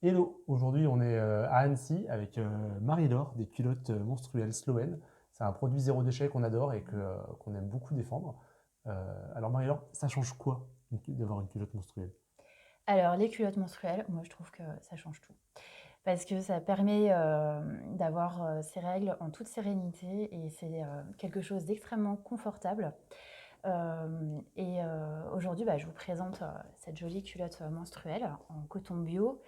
Hello, aujourd'hui on est à Annecy avec Marie-Laure des culottes menstruelles Slowen. C'est un produit zéro déchet qu'on adore et qu'on aime beaucoup défendre. Alors Marie-Laure, ça change quoi d'avoir une culotte menstruelle? Alors, les culottes menstruelles, moi je trouve que ça change tout. Parce que ça permet d'avoir ses règles en toute sérénité et c'est quelque chose d'extrêmement confortable. Aujourd'hui, je vous présente cette jolie culotte menstruelle en coton bio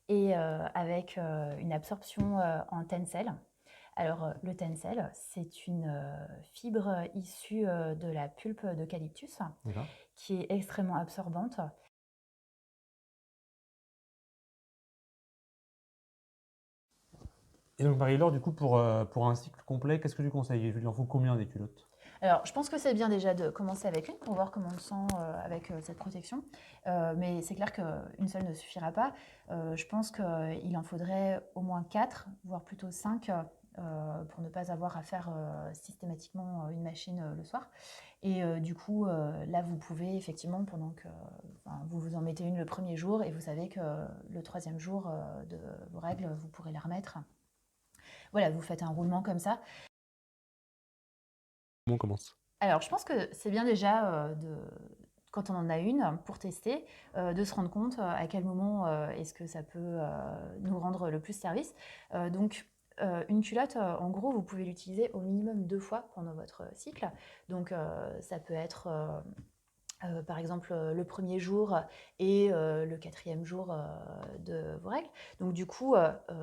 et avec une absorption en tencel. Alors, le tencel, c'est une fibre issue de la pulpe d'eucalyptus D'accord. qui est extrêmement absorbante. Et donc Marie-Laure, du coup, pour un cycle complet, qu'est-ce que tu conseilles? Il en faut combien des culottes? Alors, je pense que c'est bien déjà de commencer avec une pour voir comment on le sent avec cette protection. Mais c'est clair qu'une seule ne suffira pas. Je pense qu'il en faudrait au moins 4, voire plutôt 5, pour ne pas avoir à faire systématiquement une machine le soir. Et du coup, là, vous pouvez effectivement, pendant que vous vous en mettez une le premier jour et vous savez que le troisième jour de vos règles, vous pourrez la remettre. Voilà, vous faites un roulement comme ça. Comment on commence? Alors, je pense que c'est bien déjà quand on en a une pour tester, de se rendre compte à quel moment est-ce que ça peut nous rendre le plus service. Une culotte, en gros, vous pouvez l'utiliser au minimum 2 fois pendant votre cycle. Donc, ça peut être par exemple le premier jour et le quatrième jour de vos règles. Donc du coup,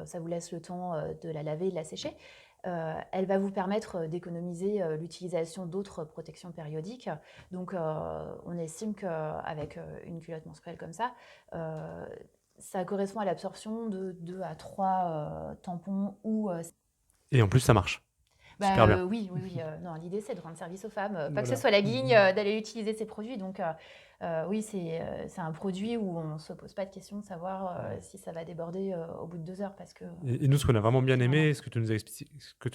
ça vous laisse le temps de la laver et de la sécher. Elle va vous permettre d'économiser l'utilisation d'autres protections périodiques. Donc on estime qu'avec une culotte menstruelle comme euh, ça correspond à l'absorption de 2 à 3 tampons ou Et en plus, ça marche. Super bien. oui, oui, oui, non, l'idée, c'est de rendre service aux femmes, pas que ce Voilà. soit la guigne, d'aller utiliser ces produits. Oui, c'est un produit où on ne se pose pas de question de savoir si ça va déborder au bout de 2 heures parce que Et nous, ce qu'on a vraiment bien c'est vraiment aimé, bien. ce que tu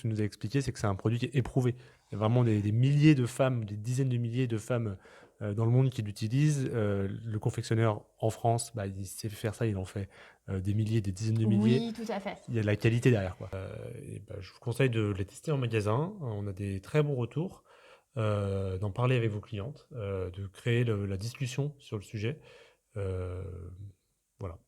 nous as expliqué, c'est que c'est un produit qui est éprouvé. Il y a vraiment des milliers de femmes, des dizaines de milliers de femmes dans le monde qui l'utilisent. Le confectionneur en France, il sait faire ça, il en fait des milliers, des dizaines de milliers. Oui, tout à fait. Il y a de la qualité derrière, quoi. Je vous conseille de les tester en magasin. On a des très bons retours. D'en parler avec vos clientes, de créer la discussion sur le sujet. Euh, voilà.